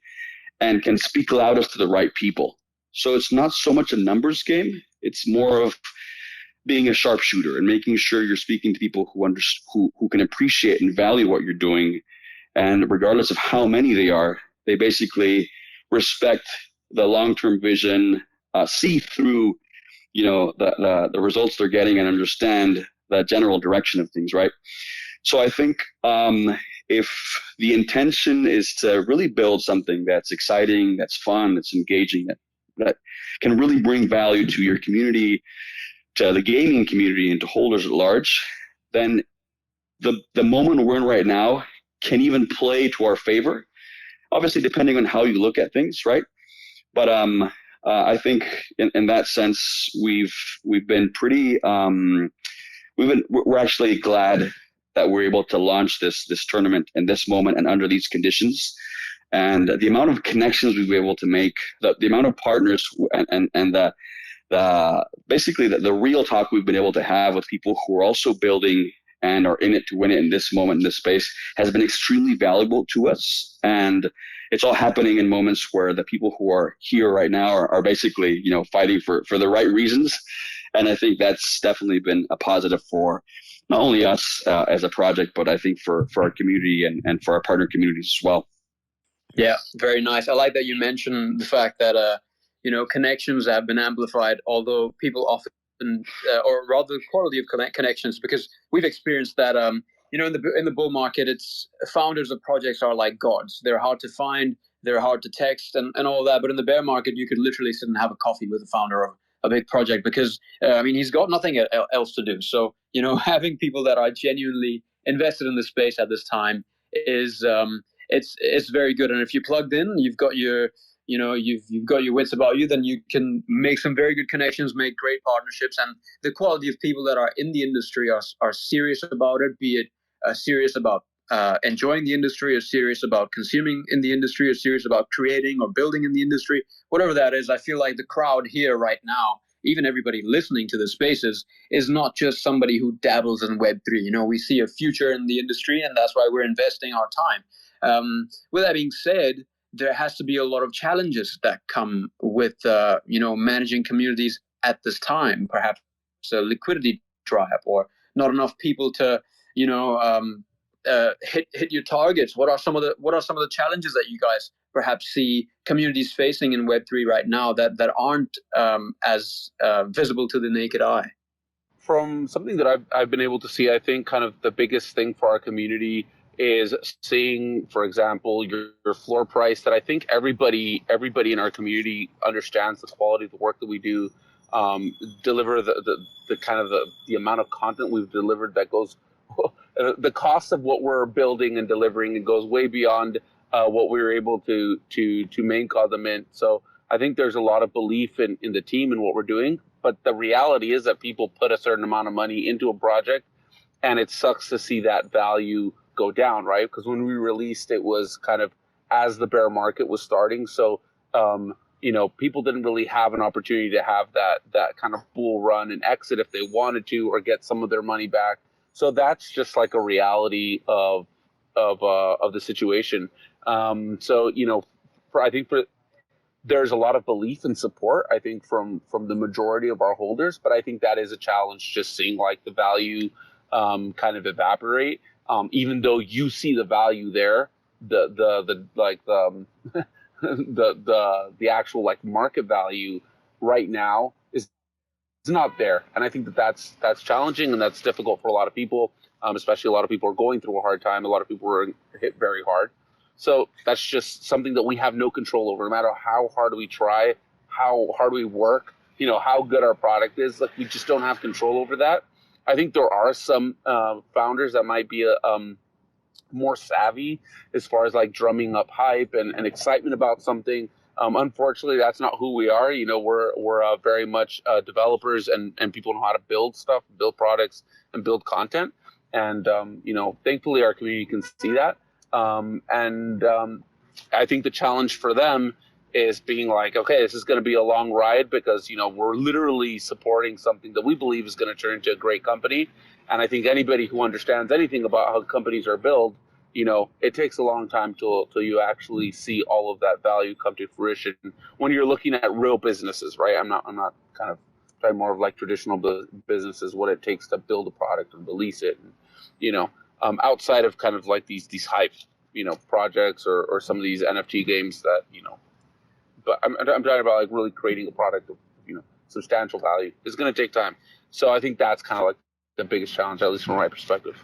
and can speak loudest to the right people. So it's not so much a numbers game. It's more of being a sharpshooter and making sure you're speaking to people who can appreciate and value what you're doing. And regardless of how many they are, they basically respect the long-term vision, see through, the results they're getting, and understand the general direction of things, right? So I think if the intention is to really build something that's exciting, that's fun, that's engaging, that can really bring value to your community, to the gaming community, and to holders at large, then the moment we're in right now can even play to our favor. Obviously, depending on how you look at things, right? But I think in that sense, we've been pretty. We're actually glad that we're able to launch this tournament in this moment and under these conditions, and the amount of connections we've been able to make, the amount of partners, and the basically the real talk we've been able to have with people who are also building and are in it to win it in this moment, in this space, has been extremely valuable to us. And it's all happening in moments where the people who are here right now are basically, fighting for the right reasons. And I think that's definitely been a positive for not only us as a project, but I think for our community and for our partner communities as well. Yeah, very nice. I like that you mentioned the fact that, connections have been amplified, although people often, or rather the quality of connections, because we've experienced that, in the bull market, it's founders of projects are like gods. They're hard to find, they're hard to text and all that. But in the bear market, you could literally sit and have a coffee with the founder of a big project because, he's got nothing else to do. So, having people that are genuinely invested in the space at this time is, it's very good. And if you're plugged in, you've got your wits about you, then you can make some very good connections, make great partnerships. And the quality of people that are in the industry are serious about it, be it serious about enjoying the industry, or serious about consuming in the industry, or serious about creating or building in the industry, whatever that is. I feel like the crowd here right now, even everybody listening to the spaces, is not just somebody who dabbles in Web3. You know, we see a future in the industry, and that's why we're investing our time. With that being said, there has to be a lot of challenges that come with, managing communities at this time. Perhaps a liquidity dry up, or not enough people to, hit your targets. What are some of the challenges that you guys perhaps see communities facing in Web3 right now that aren't as visible to the naked eye? From something that I've been able to see, I think kind of the biggest thing for our community is seeing, for example, your floor price. That I think everybody in our community understands the quality of the work that we do, deliver the kind of the amount of content we've delivered that goes, the cost of what we're building and delivering, it goes way beyond what we were able to make on the mint. So I think there's a lot of belief in the team and what we're doing. But the reality is that people put a certain amount of money into a project, and it sucks to see that value go down, right? Because when we released, it was kind of as the bear market was starting. So, people didn't really have an opportunity to have that kind of bull run and exit if they wanted to, or get some of their money back. So that's just like a reality of the situation. There's a lot of belief and support, I think, from the majority of our holders, but I think that is a challenge, just seeing like the value kind of evaporate. Even though you see the value there, the actual like market value right now is not there, and I think that's challenging, and that's difficult for a lot of people, especially a lot of people are going through a hard time. A lot of people were hit very hard. So that's just something that we have no control over. No matter how hard we try, how hard we work, how good our product is, like we just don't have control over that. I think there are some founders that might be more savvy as far as like drumming up hype and excitement about something. Unfortunately, that's not who we are. We're very much developers and people know how to build stuff, build products, and build content. And thankfully, our community can see that. I think the challenge for them is being like, okay, this is going to be a long ride, because we're literally supporting something that we believe is going to turn into a great company. And I think anybody who understands anything about how companies are built, it takes a long time till you actually see all of that value come to fruition when you're looking at real businesses, right? I'm not kind of talking more of like traditional businesses, what it takes to build a product and release it, and, outside of kind of like these hype, projects or some of these NFT games that, but I'm talking about like really creating a product of, substantial value. It's going to take time. So I think that's kind of like the biggest challenge, at least from my perspective.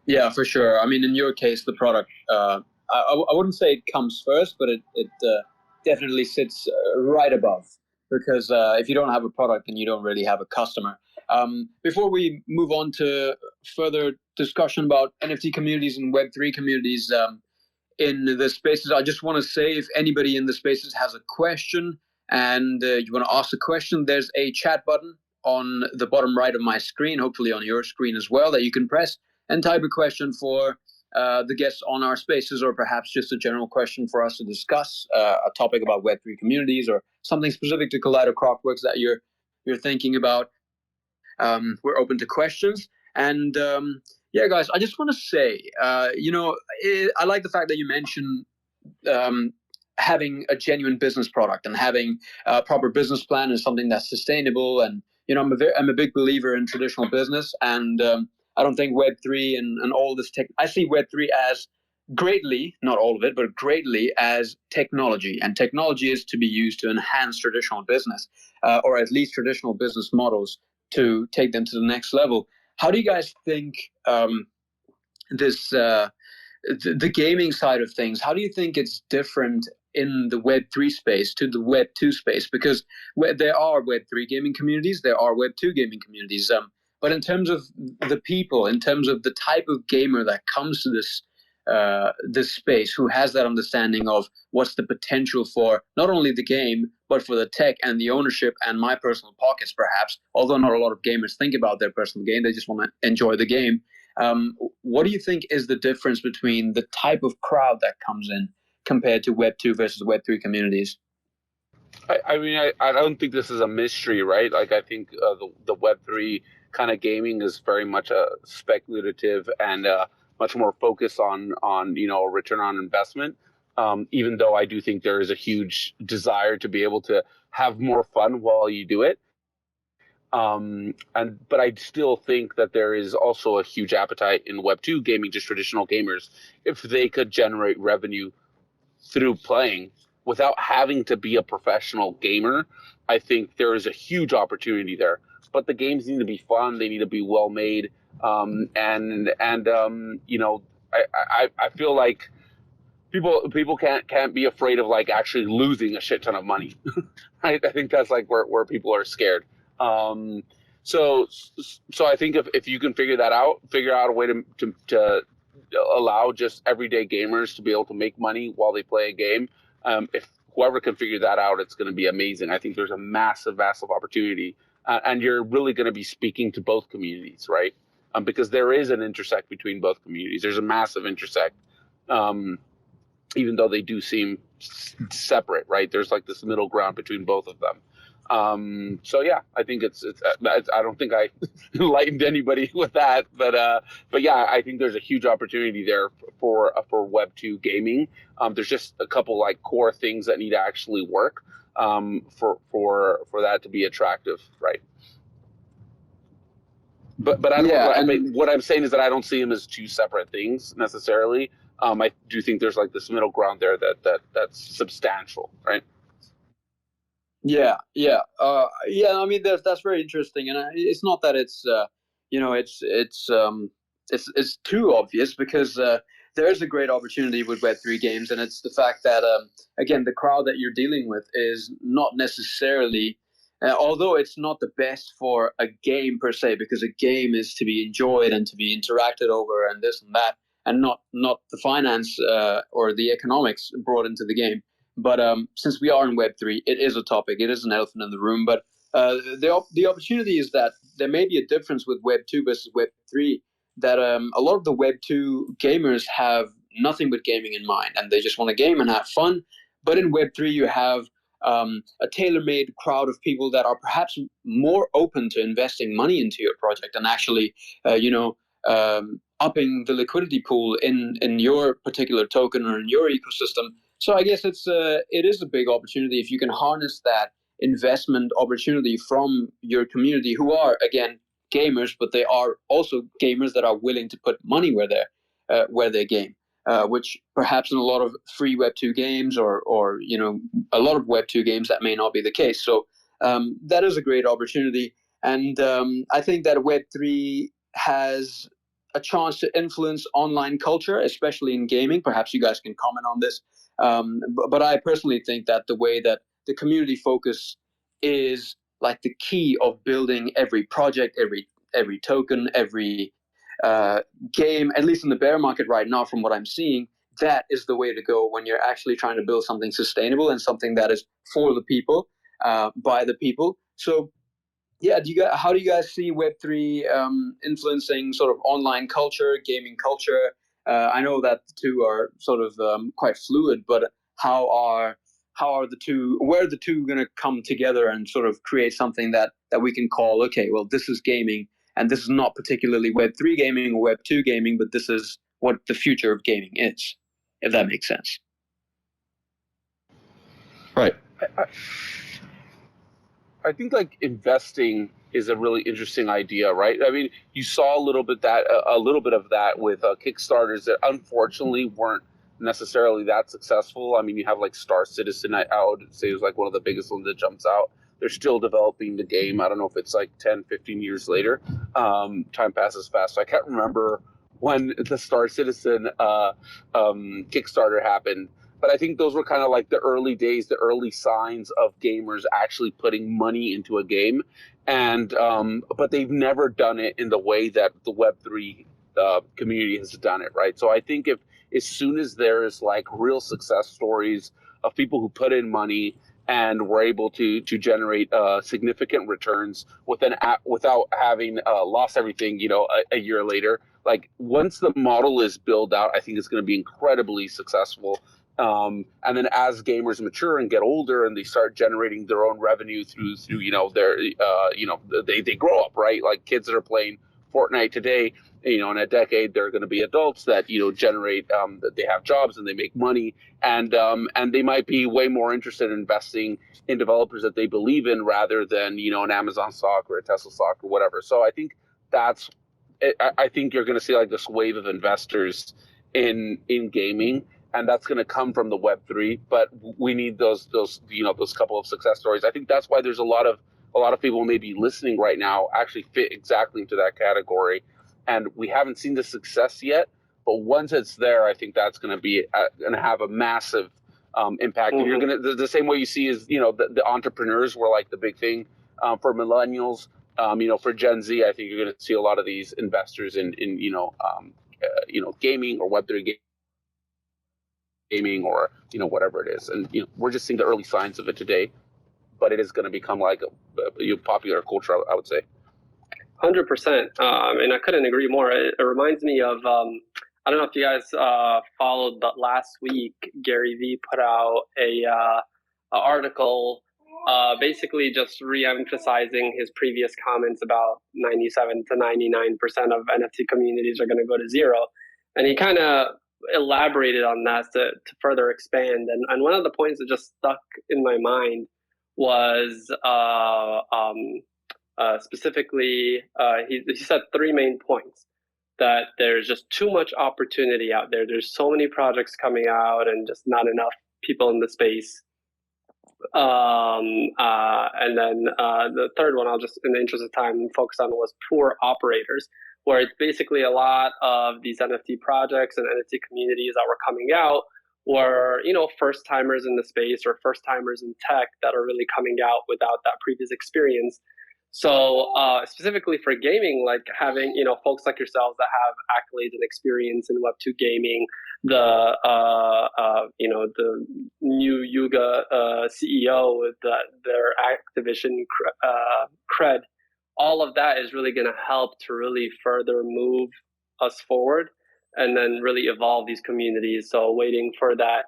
Yeah, for sure. I mean, in your case, the product, I wouldn't say it comes first, but it definitely sits right above. Because if you don't have a product, then you don't really have a customer. Before we move on to further discussion about NFT communities and Web3 communities in the spaces, I just want to say, if anybody in the spaces has a question and you want to ask a question, there's a chat button on the bottom right of my screen, hopefully on your screen as well, that you can press and type a question for the guests on our spaces, or perhaps just a general question for us to discuss, a topic about Web3 communities or something specific to Collider Craftworks that you're thinking about. We're open to questions. And yeah, guys, I just want to say, I like the fact that you mentioned having a genuine business product and having a proper business plan is something that's sustainable. And I'm a big believer in traditional business, and I don't think Web3 and all this tech. I see Web3 as greatly, not all of it, but greatly as technology, and technology is to be used to enhance traditional business, or at least traditional business models, to take them to the next level. How do you guys think the gaming side of things, how do you think it's different in the Web3 space to the Web2 space? Because there are Web3 gaming communities, there are Web2 gaming communities. But in terms of the people, in terms of the type of gamer that comes to this this space, who has that understanding of what's the potential for not only the game, but for the tech and the ownership and my personal pockets, perhaps. Although not a lot of gamers think about their personal game, they just want to enjoy the game. What do you think is the difference between the type of crowd that comes in compared to Web 2 versus Web 3 communities? I mean, I don't think this is a mystery, right? Like, I think the Web3 kind of gaming is very much a speculative and much more focused on return on investment. Even though I do think there is a huge desire to be able to have more fun while you do it. But I still think that there is also a huge appetite in Web2 gaming, just traditional gamers, if they could generate revenue through playing without having to be a professional gamer. I think there is a huge opportunity there. But the games need to be fun; they need to be well made, I feel like people can't be afraid of like actually losing a shit ton of money. I think that's like where people are scared. So I think if you can figure out a way to allow just everyday gamers to be able to make money while they play a game, if whoever can figure that out, it's going to be amazing. I think there's a massive opportunity, and you're really going to be speaking to both communities, right? Because there is an intersect between both communities. There's a massive intersect, even though they do seem separate, right? There's like this middle ground between both of them. So yeah, I think it's I don't think I enlightened anybody with that, but yeah, I think there's a huge opportunity there for Web 2 gaming. There's just a couple like core things that need to actually work for that to be attractive, right? But I don't, what I'm saying is that I don't see them as two separate things necessarily. I do think there's like this middle ground there that's substantial, right? Yeah. I mean, that's very interesting, and it's not that it's it's too obvious, because there is a great opportunity with Web3 games, and it's the fact that again, the crowd that you're dealing with is not necessarily, although it's not the best for a game per se, because a game is to be enjoyed and to be interacted over and this and that, and not the finance or the economics brought into the game. But since we are in Web3, it is a topic. It is an elephant in the room. But the opportunity is that there may be a difference with Web2 versus Web3, that a lot of the Web2 gamers have nothing but gaming in mind, and they just want to game and have fun. But in Web3, you have a tailor-made crowd of people that are perhaps more open to investing money into your project and actually, upping the liquidity pool in your particular token or in your ecosystem. So I guess it is a big opportunity if you can harness that investment opportunity from your community, who are, again, gamers, but they are also gamers that are willing to put money where they game, which perhaps in a lot of free Web2 games or a lot of Web2 games that may not be the case. So that is a great opportunity, and I think that Web3 has a chance to influence online culture, especially in gaming. Perhaps you guys can comment on this. But I personally think that the way that the community focus is like the key of building every project, every token, every game, at least in the bear market right now, from what I'm seeing, that is the way to go when you're actually trying to build something sustainable and something that is for the people, by the people. So yeah, how do you guys see Web3 influencing sort of online culture, gaming culture? I know that the two are sort of quite fluid, but how are the two? Where are the two going to come together and sort of create something that we can call, okay, well, this is gaming, and this is not particularly Web3 gaming or Web2 gaming, but this is what the future of gaming is, if that makes sense. Right. I think like investing is a really interesting idea, right? I mean, you saw a little bit of that with Kickstarters that unfortunately weren't necessarily that successful. I mean, you have like Star Citizen. I would say is like one of the biggest ones that jumps out. They're still developing the game. I don't know if it's like 10, 15 years later. Time passes fast. So I can't remember when the Star Citizen Kickstarter happened. But I think those were kind of like the early days, the early signs of gamers actually putting money into a game. And but they've never done it in the way that the Web3 community has done it, right? So I think as soon as there's like real success stories of people who put in money and were able to generate significant returns without having lost everything, a year later. Like once the model is built out, I think it's going to be incredibly successful. And then as gamers mature and get older and they start generating their own revenue through their they grow up, right? Like kids that are playing Fortnite today, in a decade they're going to be adults that generate that they have jobs and they make money, and they might be way more interested in investing in developers that they believe in rather than an Amazon stock or a Tesla stock or whatever. So I think I think you're going to see like this wave of investors in gaming, and that's going to come from the Web3. But we need those couple of success stories. I think that's why there's a lot of people maybe listening right now actually fit exactly into that category, and we haven't seen the success yet. But once it's there, I think that's going to have a massive impact. Mm-hmm. And you're going to the same way you see is the entrepreneurs were like the big thing for millennials. For Gen Z, I think you're going to see a lot of these investors in gaming or Web3 gaming or whatever it is, and we're just seeing the early signs of it today. But it is going to become like a popular culture, I would say. 100%, and I couldn't agree more. It reminds me of I don't know if you guys followed, but last week Gary Vee put out a article. Basically just re-emphasizing his previous comments about 97 to 99% of NFT communities are going to go to zero. And he kind of elaborated on that to further expand. And one of the points that just stuck in my mind was specifically, he said three main points. That there's just too much opportunity out there. There's so many projects coming out and just not enough people in the space. And then the third one, I'll just, in the interest of time, focus on was poor operators, where it's basically a lot of these NFT projects and NFT communities that were coming out were, first timers in the space or first timers in tech that are really coming out without that previous experience. So specifically for gaming, like having, folks like yourselves that have accolades and experience in Web2 gaming, the new Yuga CEO with their Activision cred, all of that is really going to help to really further move us forward and then really evolve these communities. So waiting for that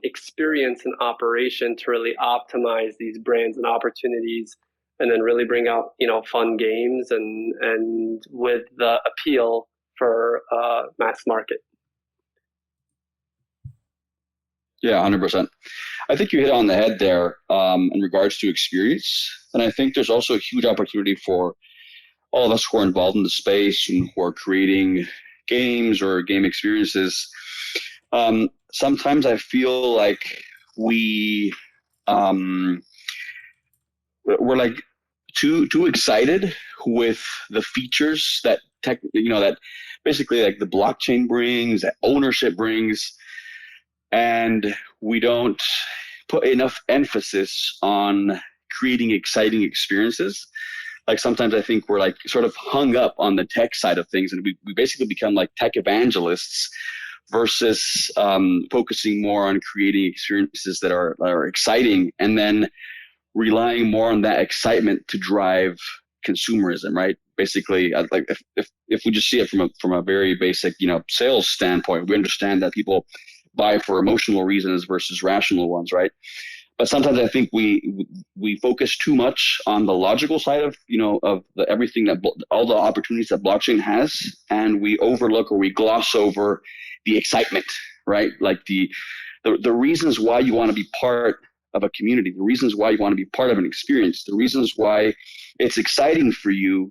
experience and operation to really optimize these brands and opportunities, and then really bring out, fun games and with the appeal for mass market. Yeah, 100%. I think you hit on the head there in regards to experience. And I think there's also a huge opportunity for all of us who are involved in the space and who are creating games or game experiences. Sometimes I feel like we're like too excited with the features that that basically like the blockchain brings, that ownership brings, and we don't put enough emphasis on creating exciting experiences. Like sometimes I think we're like sort of hung up on the tech side of things, and we basically become like tech evangelists versus focusing more on creating experiences that are exciting, and then relying more on that excitement to drive consumerism, right? Basically, like if we just see it from a very basic, sales standpoint, we understand that people buy for emotional reasons versus rational ones, right? But sometimes I think we focus too much on the logical side of everything all the opportunities that blockchain has, and we overlook or we gloss over the excitement, right? Like the reasons why you want to be part of a community, the reasons why you want to be part of an experience, the reasons why it's exciting for you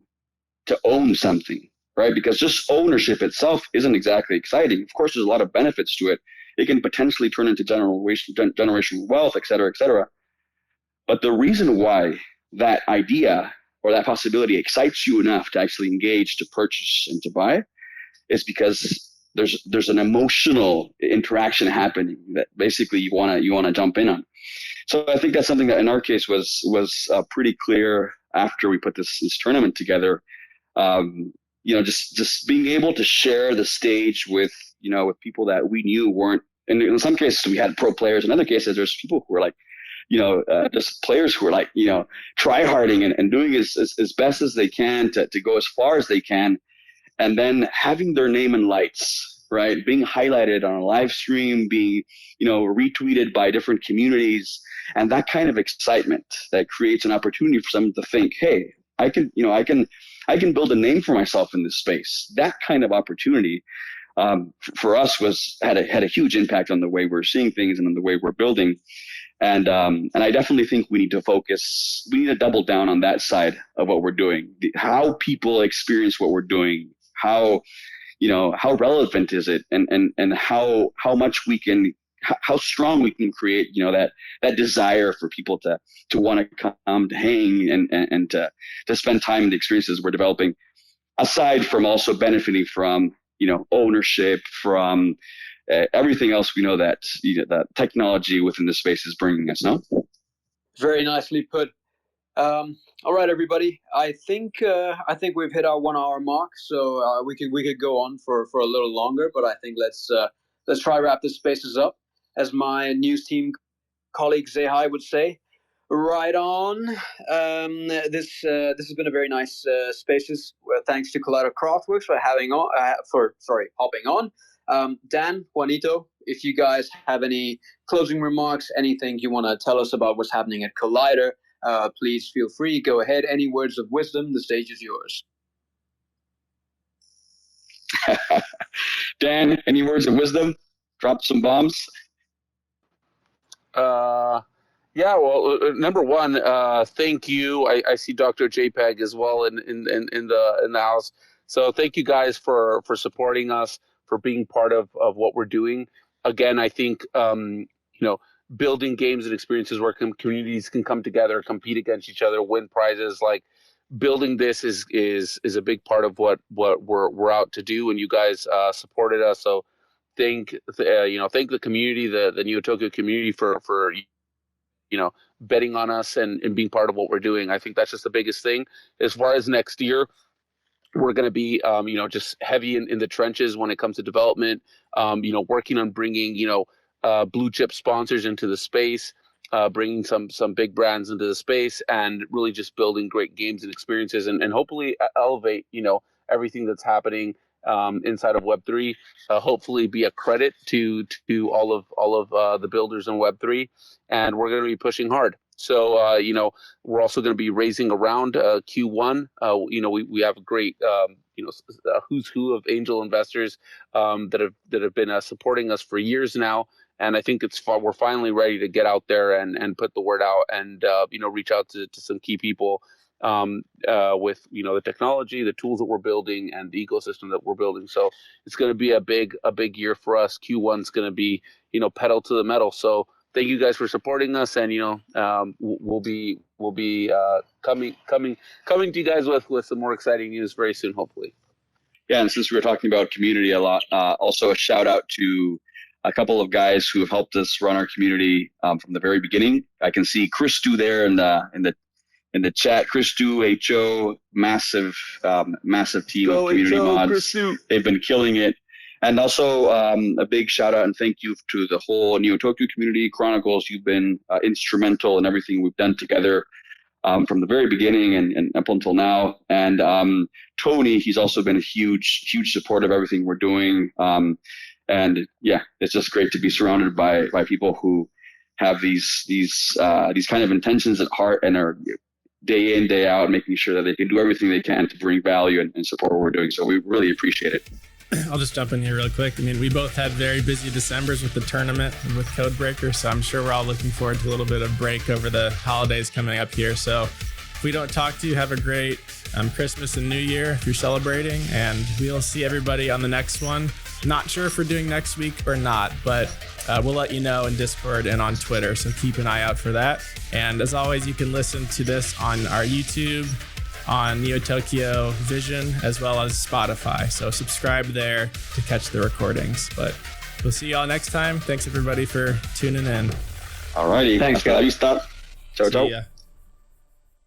to own something, right? Because just ownership itself isn't exactly exciting. Of course, there's a lot of benefits to it. It can potentially turn into generational wealth, et cetera, et cetera. But the reason why that idea or that possibility excites you enough to actually engage, to purchase, and to buy is because there's an emotional interaction happening that basically you want to jump in on. So I think that's something that in our case was pretty clear after we put this tournament together. Just being able to share the stage with with people that we knew weren't, and in some cases we had pro players. In other cases, there's people who were like, just players who are like, try-harding and doing as best as they can to go as far as they can. And then having their name in lights, right? Being highlighted on a live stream, being, retweeted by different communities, and that kind of excitement that creates an opportunity for someone to think, hey, I can build a name for myself in this space. That kind of opportunity for us had a huge impact on the way we're seeing things and on the way we're building. And I definitely think we need to double down on that side of what we're doing. How people experience what we're doing, how relevant is it, and how much we can, how strong we can create, that desire for people to want to come to hang and to spend time in the experiences we're developing, aside from also benefiting from, ownership, from everything else we know that that technology within the space is bringing us. No, very nicely put. All right, everybody. I think we've hit our 1 hour mark, so we could go on for a little longer, but I think let's try wrap this spaces up, as my news team colleague Zehai would say. Right on. This has been a very nice spaces. Thanks to Collider Craftworks for hopping on. Dan, Juanito, if you guys have any closing remarks, anything you want to tell us about what's happening at Collider, please feel free. Go ahead. Any words of wisdom? The stage is yours. Dan, any words of wisdom? Drop some bombs. Yeah, well, number one, thank you. I see Dr. JPEG as well in the house. So thank you guys for supporting us, for being part of what we're doing. Again, I think building games and experiences where communities can come together, compete against each other, win prizes, like building this is a big part of what we're out to do, and you guys supported us. So thank the community, the Neo Tokyo community for betting on us and being part of what we're doing. I think that's just the biggest thing. As far as next year, we're going to be, just heavy in the trenches when it comes to development, working on bringing, blue chip sponsors into the space, bringing some big brands into the space, and really just building great games and experiences, and hopefully elevate, everything that's happening inside of Web3. Hopefully be a credit to all of the builders in Web3, and we're going to be pushing hard. So, we're also going to be raising around Q1. We have a great, who's who of angel investors that have been supporting us for years now. And I think we're finally ready to get out there and put the word out and, reach out to some key people with, the technology, the tools that we're building, and the ecosystem that we're building. So it's going to be a big year for us. Q1's going to be, pedal to the metal. So thank you guys for supporting us, and we'll be coming to you guys with some more exciting news very soon, hopefully. Yeah, and since we were talking about community a lot, also a shout out to a couple of guys who have helped us run our community from the very beginning. I can see Christu there in the chat. Christu, HO, massive team of community mods. Christu. They've been killing it. And also a big shout out and thank you to the whole Neo Tokyo community. Chronicles, you've been instrumental in everything we've done together from the very beginning and up until now. And Tourney, he's also been a huge support of everything we're doing. And yeah, it's just great to be surrounded by people who have these kind of intentions at heart and are day in, day out, making sure that they can do everything they can to bring value and support what we're doing. So we really appreciate it. I'll just jump in here real quick. I mean, we both had very busy Decembers with the tournament and with Codebreaker, so I'm sure we're all looking forward to a little bit of break over the holidays coming up here. So if we don't talk to you, have a great Christmas and New Year if you're celebrating, and we'll see everybody on the next one. Not sure if we're doing next week or not, but we'll let you know in Discord and on Twitter, so keep an eye out for that. And as always, you can listen to this on our YouTube, on Neo Tokyo Vision, as well as Spotify. So subscribe there to catch the recordings. But we'll see y'all next time. Thanks everybody for tuning in. Alrighty. Thanks, guys. Ciao, ciao. See ya.